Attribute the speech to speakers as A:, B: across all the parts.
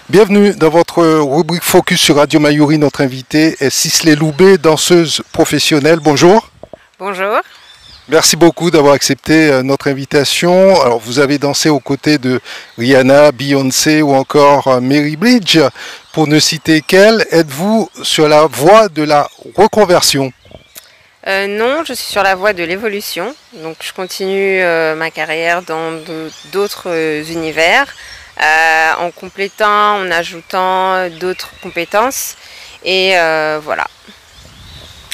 A: Bienvenue dans votre rubrique Focus sur Radio Mayuri. Notre invitée est Sisley Loubet, danseuse professionnelle. Bonjour.
B: Bonjour.
A: Merci beaucoup d'avoir accepté notre invitation. Alors, vous avez dansé aux côtés de Rihanna, Beyoncé ou encore Mary Blige. Pour ne citer qu'elle, êtes-vous sur la voie de la reconversion?
B: Non, je suis sur la voie de l'évolution. Donc, je continue ma carrière dans d'autres univers, en complétant, en ajoutant d'autres compétences. Et voilà.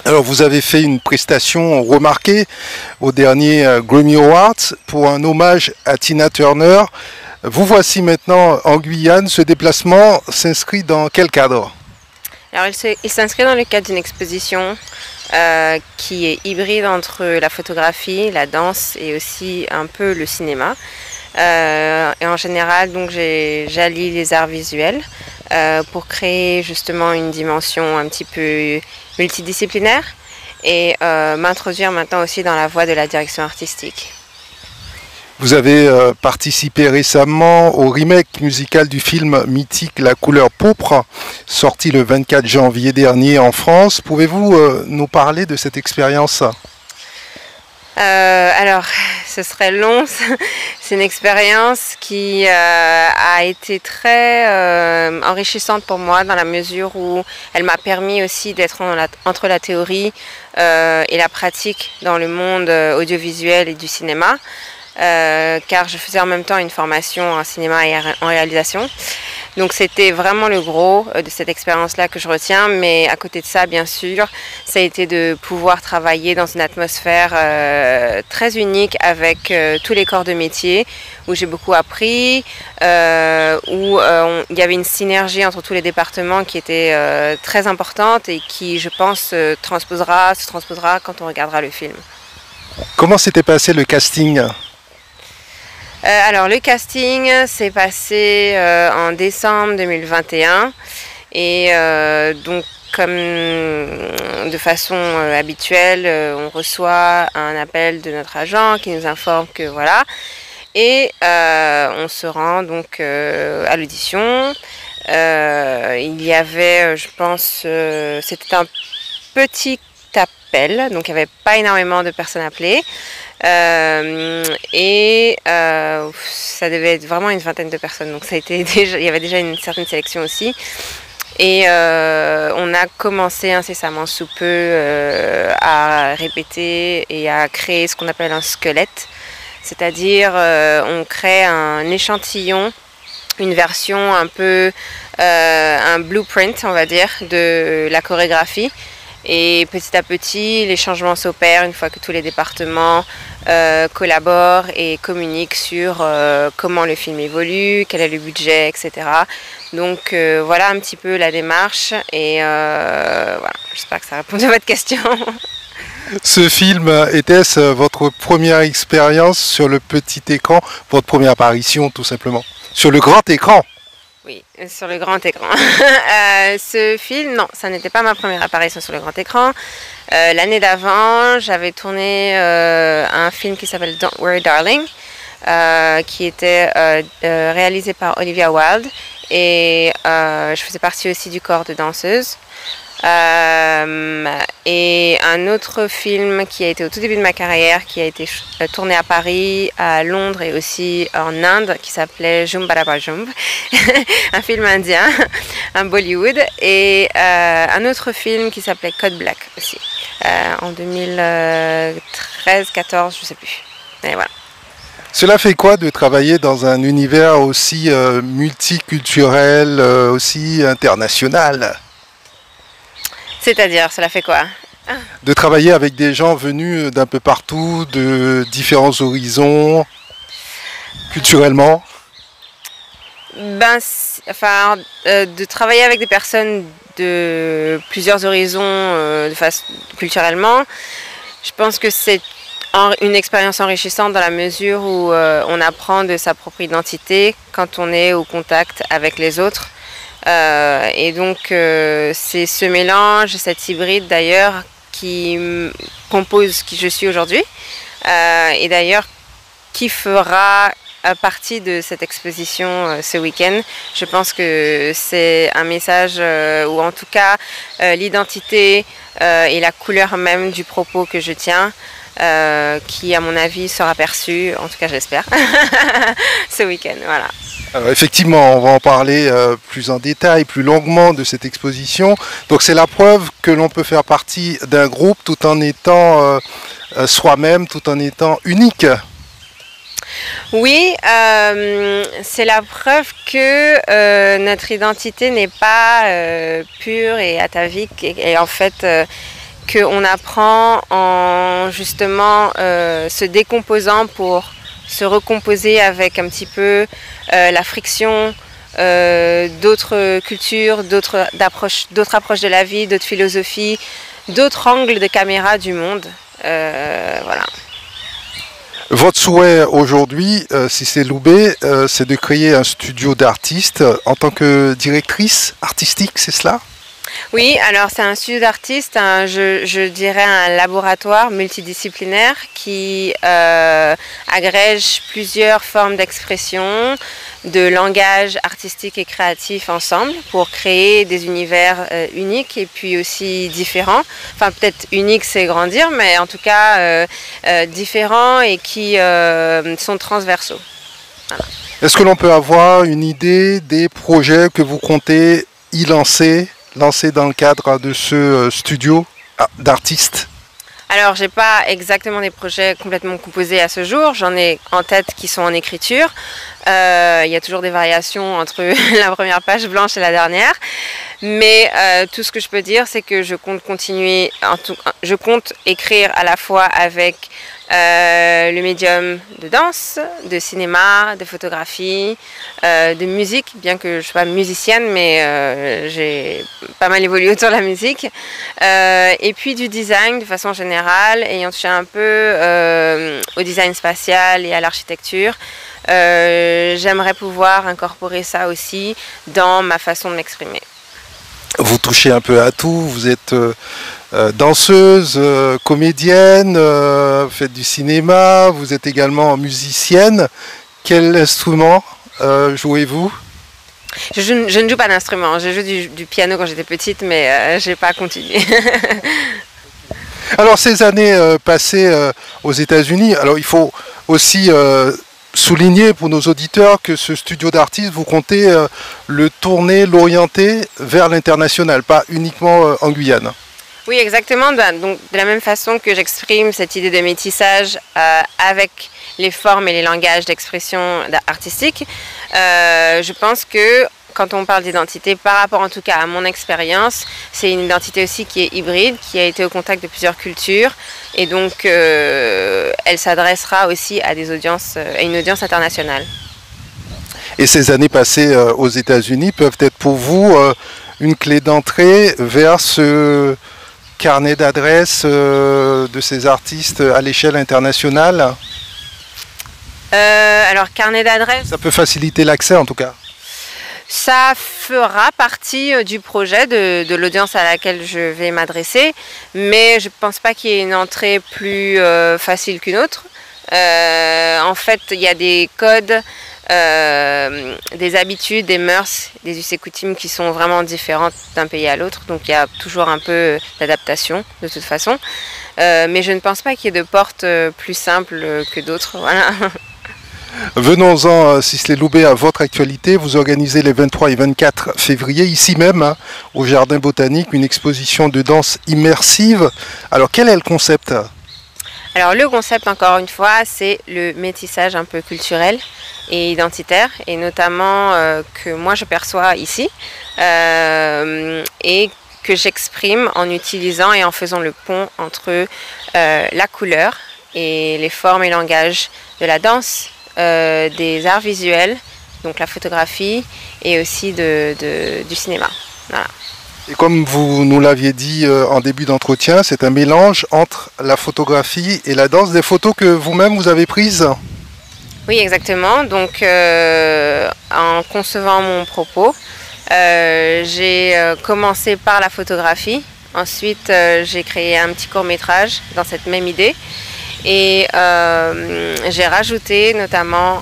A: Alors, vous avez fait une prestation remarquée au dernier Grammy Awards pour un hommage à Tina Turner. Vous voici maintenant en Guyane. Ce déplacement s'inscrit dans quel cadre?
B: Alors, il s'inscrit dans le cadre d'une exposition qui est hybride entre la photographie, la danse et aussi un peu le cinéma. Et en général, donc, j'allie les arts visuels pour créer justement une dimension un petit peu multidisciplinaire et m'introduire maintenant aussi dans la voie de la direction artistique.
A: Vous avez participé récemment au remake musical du film mythique La couleur pourpre, sorti le 24 janvier dernier en France. Pouvez-vous nous parler de cette expérience?
B: Alors, ce serait long. C'est une expérience qui a été très enrichissante pour moi dans la mesure où elle m'a permis aussi d'être entre la théorie et la pratique dans le monde audiovisuel et du cinéma. Car je faisais en même temps une formation en cinéma et en réalisation. Donc c'était vraiment le gros de cette expérience-là que je retiens, mais à côté de ça, bien sûr, ça a été de pouvoir travailler dans une atmosphère très unique avec tous les corps de métier, où j'ai beaucoup appris, où il y avait une synergie entre tous les départements qui était très importante et qui, je pense, se transposera quand on regardera le film.
A: Comment s'était passé le casting?
B: Alors le casting s'est passé en décembre 2021 et donc comme de façon habituelle on reçoit un appel de notre agent qui nous informe que voilà et on se rend donc à l'audition. Il y avait je pense c'était un petit appel donc il n'y avait pas énormément de personnes appelées. Ça devait être vraiment une vingtaine de personnes, donc ça a été déjà, il y avait déjà une certaine sélection aussi. Et on a commencé incessamment sous peu à répéter et à créer ce qu'on appelle un squelette, c'est-à-dire on crée un échantillon, une version un peu, un blueprint on va dire, de la chorégraphie. Et petit à petit, les changements s'opèrent une fois que tous les départements collaborent et communiquent sur comment le film évolue, quel est le budget, etc. Donc voilà un petit peu la démarche et voilà, j'espère que ça répond à votre question.
A: Ce film, était-ce votre première expérience sur le petit écran, votre première apparition tout simplement, sur le grand écran?
B: Oui, sur le grand écran. Ce film, non, ça n'était pas ma première apparition sur le grand écran. L'année d'avant, j'avais tourné un film qui s'appelle Don't Worry Darling, qui était réalisé par Olivia Wilde. Et je faisais partie aussi du corps de danseuse. Et un autre film qui a été au tout début de ma carrière, qui a été tourné à Paris, à Londres et aussi en Inde, qui s'appelait Jumbaraba Jumb, un film indien, un Bollywood, et un autre film qui s'appelait Code Black aussi, en 2013-14, je sais plus. Et voilà.
A: Cela fait quoi de travailler dans un univers aussi multiculturel, aussi international?
B: C'est-à-dire, cela fait quoi?
A: De travailler avec des gens venus d'un peu partout, de différents horizons, culturellement?
B: De travailler avec des personnes de plusieurs horizons culturellement, je pense que c'est une expérience enrichissante dans la mesure où on apprend de sa propre identité quand on est au contact avec les autres. Et donc c'est ce mélange, cet hybride d'ailleurs qui compose qui je suis aujourd'hui et d'ailleurs qui fera partie de cette exposition ce week-end. Je pense que c'est un message, ou en tout cas l'identité et la couleur même du propos que je tiens, qui à mon avis sera perçu, en tout cas j'espère, ce week-end. Voilà.
A: Alors effectivement, on va en parler plus en détail, plus longuement de cette exposition. Donc c'est la preuve que l'on peut faire partie d'un groupe tout en étant soi-même, tout en étant unique.
B: Oui, c'est la preuve que notre identité n'est pas pure et atavique, et en fait qu'on apprend en justement se décomposant pour se recomposer avec un petit peu la friction d'autres cultures, d'autres approches de la vie, d'autres philosophies, d'autres angles de caméra du monde. Voilà.
A: Votre souhait aujourd'hui, Sisley Loubet, c'est de créer un studio d'artistes en tant que directrice artistique, c'est cela?
B: Oui, alors c'est un studio d'artistes, je dirais un laboratoire multidisciplinaire qui agrège plusieurs formes d'expression, de langage artistique et créatif ensemble pour créer des univers uniques et puis aussi différents. Enfin peut-être unique c'est grandir, mais en tout cas différents et qui sont transversaux. Voilà.
A: Est-ce que l'on peut avoir une idée des projets que vous comptez y lancer dans le cadre de ce studio d'artistes?
B: Alors, j'ai pas exactement des projets complètement composés à ce jour. J'en ai en tête qui sont en écriture. Il y a toujours des variations entre la première page blanche et la dernière. Mais tout ce que je peux dire, c'est que je compte continuer, je compte écrire à la fois avec le médium de danse, de cinéma, de photographie, de musique, bien que je ne sois pas musicienne, mais j'ai pas mal évolué autour de la musique, et puis du design de façon générale, ayant touché un peu au design spatial et à l'architecture. J'aimerais pouvoir incorporer ça aussi dans ma façon de m'exprimer.
A: Vous touchez un peu à tout, vous êtes danseuse, comédienne, faites du cinéma, vous êtes également musicienne. Quel instrument jouez-vous?
B: Je ne joue pas d'instrument, j'ai joué du piano quand j'étais petite, mais je n'ai pas continué.
A: Alors ces années passées aux États-Unis, alors il faut aussi souligner pour nos auditeurs que ce studio d'artistes, vous comptez le tourner, l'orienter vers l'international, pas uniquement en Guyane.
B: Oui, exactement. Donc, de la même façon que j'exprime cette idée de métissage avec les formes et les langages d'expression artistique, je pense que quand on parle d'identité, par rapport en tout cas à mon expérience, c'est une identité aussi qui est hybride, qui a été au contact de plusieurs cultures, et donc elle s'adressera aussi à des audiences, à une audience internationale.
A: Et ces années passées aux États-Unis peuvent être pour vous une clé d'entrée vers ce carnet d'adresses de ces artistes à l'échelle internationale?
B: Alors, carnet d'adresses...
A: Ça peut faciliter l'accès en tout cas.
B: Ça fera partie du projet de l'audience à laquelle je vais m'adresser, mais je ne pense pas qu'il y ait une entrée plus facile qu'une autre. En fait, il y a des codes, des habitudes, des mœurs, des us et coutumes qui sont vraiment différentes d'un pays à l'autre, donc il y a toujours un peu d'adaptation de toute façon. Mais je ne pense pas qu'il y ait de portes plus simples que d'autres. Voilà.
A: Venons-en, Sisley Loubet, à votre actualité. Vous organisez les 23 et 24 février, ici même, au Jardin Botanique, une exposition de danse immersive. Alors, quel est le concept?
B: Alors, le concept, encore une fois, c'est le métissage un peu culturel et identitaire, et notamment que moi je perçois ici, et que j'exprime en utilisant et en faisant le pont entre la couleur et les formes et langages de la danse, des arts visuels, donc la photographie, et aussi du cinéma. Voilà.
A: Et comme vous nous l'aviez dit en début d'entretien, c'est un mélange entre la photographie et la danse, des photos que vous-même vous avez prises?
B: Oui, exactement. Donc, en concevant mon propos, j'ai commencé par la photographie. Ensuite, j'ai créé un petit court-métrage dans cette même idée. Et j'ai rajouté notamment,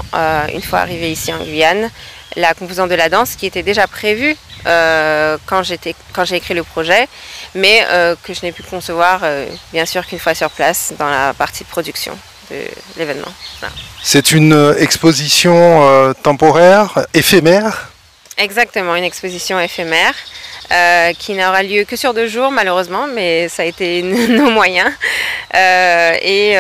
B: une fois arrivée ici en Guyane, la composante de la danse qui était déjà prévue quand j'ai écrit le projet, mais que je n'ai pu concevoir bien sûr qu'une fois sur place dans la partie de production de l'événement. Voilà.
A: C'est une exposition temporaire, éphémère?
B: Exactement, une exposition éphémère qui n'aura lieu que sur 2 jours malheureusement, mais ça a été nos moyens, et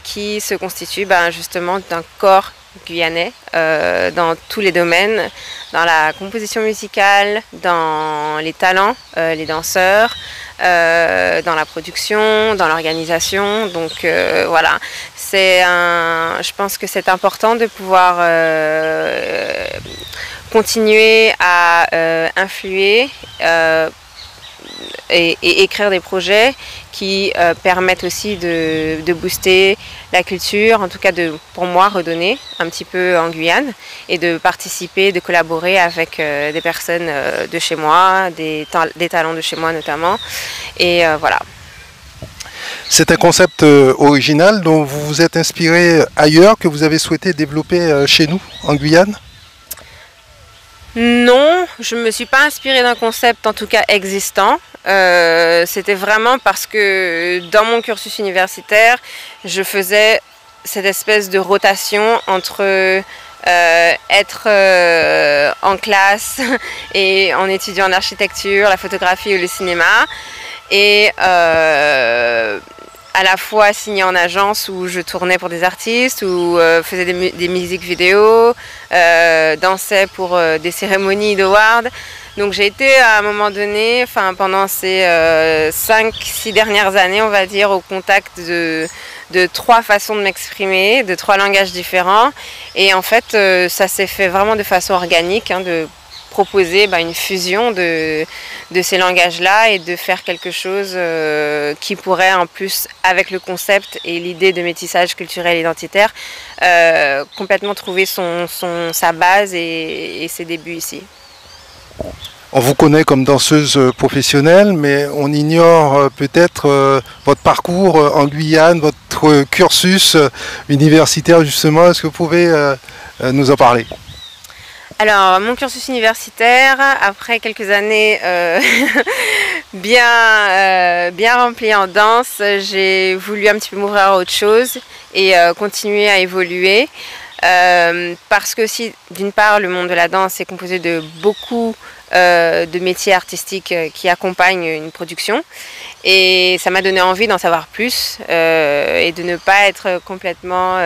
B: qui se constitue justement d'un corps guyanais dans tous les domaines, dans la composition musicale, dans les talents, les danseurs, dans la production, dans l'organisation. Donc voilà, je pense que c'est important de pouvoir continuer à influer et écrire des projets qui permettent aussi de booster la culture, en tout cas pour moi, redonner un petit peu en Guyane et de participer, de collaborer avec des personnes de chez moi, des talents de chez moi notamment. Et voilà.
A: C'est un concept original dont vous vous êtes inspiré ailleurs, que vous avez souhaité développer chez nous, en Guyane?
B: Non, je ne me suis pas inspirée d'un concept en tout cas existant. C'était vraiment parce que dans mon cursus universitaire, je faisais cette espèce de rotation entre être en classe et en étudiant en architecture, la photographie ou le cinéma, et à la fois signé en agence où je tournais pour des artistes, ou faisais des musiques vidéo, dansais pour des cérémonies d'awards. Donc j'ai été à un moment donné, pendant ces 5-6 dernières années, on va dire, au contact de 3 façons de m'exprimer, de 3 langages différents. Et en fait, ça s'est fait vraiment de façon organique, de proposer une fusion de ces langages-là et de faire quelque chose qui pourrait, en plus, avec le concept et l'idée de métissage culturel et identitaire, complètement trouver sa base et ses débuts ici.
A: On vous connaît comme danseuse professionnelle, mais on ignore peut-être votre parcours en Guyane, votre cursus universitaire justement. Est-ce que vous pouvez nous en parler?
B: Alors, mon cursus universitaire, après quelques années bien remplies en danse, j'ai voulu un petit peu m'ouvrir à autre chose et continuer à évoluer. Parce que aussi, d'une part, le monde de la danse est composé de beaucoup de métiers artistiques qui accompagnent une production, et ça m'a donné envie d'en savoir plus et de ne pas être complètement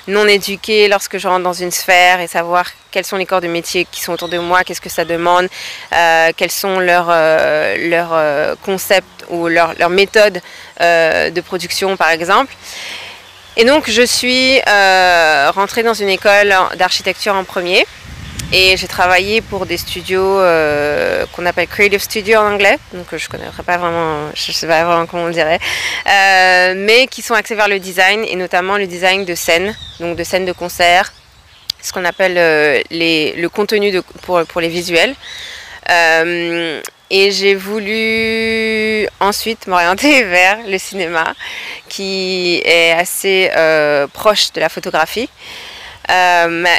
B: non éduquée lorsque je rentre dans une sphère, et savoir quels sont les corps de métier qui sont autour de moi, qu'est-ce que ça demande, quels sont leurs concepts ou leurs méthodes de production par exemple. Et donc je suis rentrée dans une école d'architecture en premier, et j'ai travaillé pour des studios qu'on appelle Creative Studio en anglais, donc je connaîtrais pas vraiment, je sais pas vraiment comment on dirait, mais qui sont axés vers le design, et notamment le design de scène, donc de scènes de concert, ce qu'on appelle le contenu pour les visuels. Et j'ai voulu ensuite m'orienter vers le cinéma, qui est assez proche de la photographie.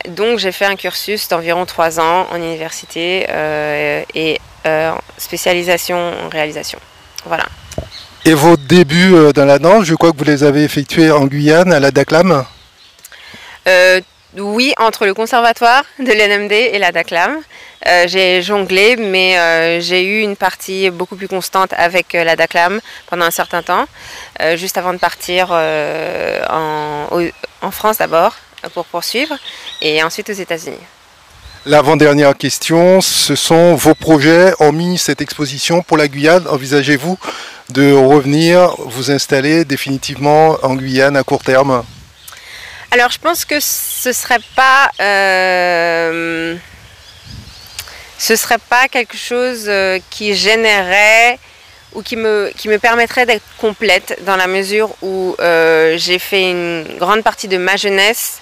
B: Donc j'ai fait un cursus d'environ 3 ans en université et spécialisation en réalisation. Voilà.
A: Et vos débuts dans la danse, je crois que vous les avez effectués en Guyane, à la DACLAM?
B: Oui, entre le conservatoire de l'NMD et la DACLAM. J'ai jonglé, mais j'ai eu une partie beaucoup plus constante avec la DACLAM pendant un certain temps, juste avant de partir en France d'abord pour poursuivre, et ensuite aux États-Unis.
A: L'avant-dernière question, ce sont vos projets, hormis cette exposition pour la Guyane. Envisagez-vous de revenir vous installer définitivement en Guyane à court terme?
B: Alors je pense que ce serait pas quelque chose qui générerait ou qui me permettrait d'être complète, dans la mesure où j'ai fait une grande partie de ma jeunesse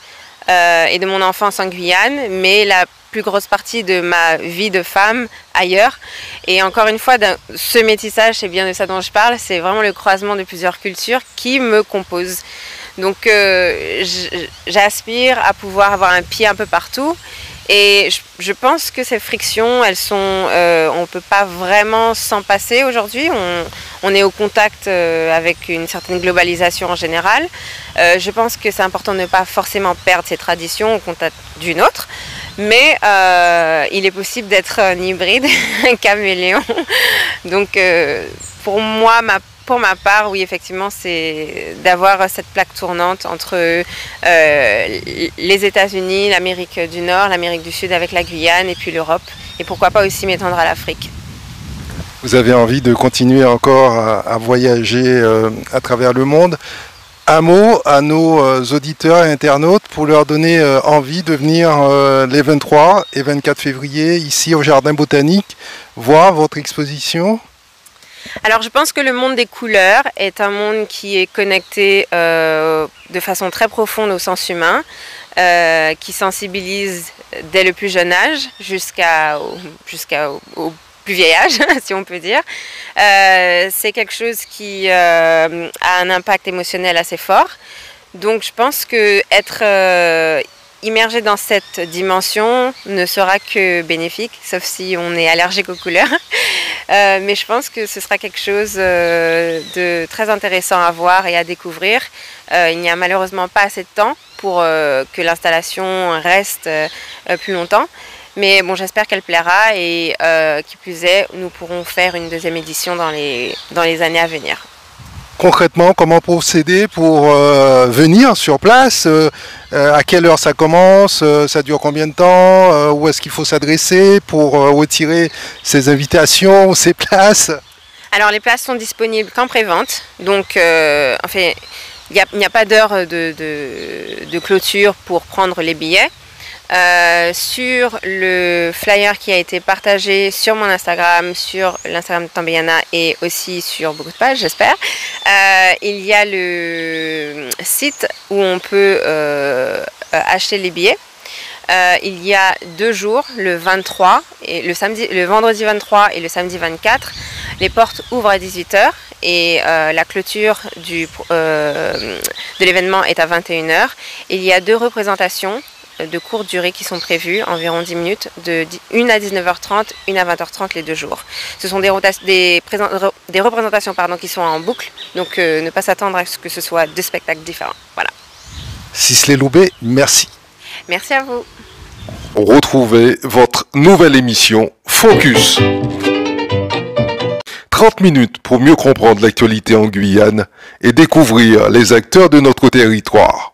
B: et de mon enfance en Guyane, mais la plus grosse partie de ma vie de femme ailleurs. Et encore une fois, ce métissage, c'est bien de ça dont je parle, c'est vraiment le croisement de plusieurs cultures qui me composent. Donc j'aspire à pouvoir avoir un pied un peu partout. Et je pense que ces frictions, elles sont, on ne peut pas vraiment s'en passer aujourd'hui. On est au contact avec une certaine globalisation en général. Je pense que c'est important de ne pas forcément perdre ses traditions au contact d'une autre. Mais il est possible d'être un hybride, un caméléon. Donc pour moi, pour ma part, oui, effectivement, c'est d'avoir cette plaque tournante entre les États-Unis, l'Amérique du Nord, l'Amérique du Sud avec la Guyane et puis l'Europe. Et pourquoi pas aussi m'étendre à l'Afrique.
A: Vous avez envie de continuer encore à voyager à travers le monde. Un mot à nos auditeurs et internautes pour leur donner envie de venir les 23 et 24 février ici au Jardin botanique voir votre exposition.
B: Alors je pense que le monde des couleurs est un monde qui est connecté de façon très profonde au sens humain, qui sensibilise dès le plus jeune âge jusqu'au plus vieil âge, si on peut dire. C'est quelque chose qui a un impact émotionnel assez fort. Donc je pense que être immergé dans cette dimension ne sera que bénéfique, sauf si on est allergique aux couleurs. Mais je pense que ce sera quelque chose de très intéressant à voir et à découvrir. Il n'y a malheureusement pas assez de temps pour que l'installation reste plus longtemps. Mais bon, j'espère qu'elle plaira et qui plus est, nous pourrons faire une deuxième édition dans les années à venir.
A: Concrètement, comment procéder pour venir sur place? À quelle heure ça commence? Ça dure combien de temps? Où est-ce qu'il faut s'adresser pour retirer ces invitations, ces places?
B: Alors les places sont disponibles qu'en pré-vente. Donc en fait, il n'y a pas d'heure de clôture pour prendre les billets. Sur le flyer qui a été partagé sur mon Instagram, sur l'Instagram de Tambeyana et aussi sur beaucoup de pages, j'espère, il y a le site où on peut acheter les billets. Il y a 2 jours, le 23 et le vendredi 23 et le samedi 24. Les portes ouvrent à 18 h et la clôture de l'événement est à 21 h. Il y a 2 représentations de courte durée qui sont prévues, environ 10 minutes, une à 19h30, une à 20h30 les 2 jours. Ce sont des représentations qui sont en boucle, donc ne pas s'attendre à ce que ce soit 2 spectacles différents. Voilà.
A: Sisley Loubet, merci.
B: Merci à vous.
C: Retrouvez votre nouvelle émission Focus. 30 minutes pour mieux comprendre l'actualité en Guyane et découvrir les acteurs de notre territoire.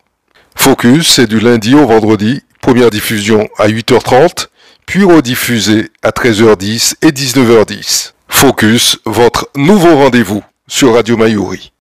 C: Focus, c'est du lundi au vendredi, première diffusion à 8h30, puis rediffusée à 13h10 et 19h10. Focus, votre nouveau rendez-vous sur Radio Mayuri.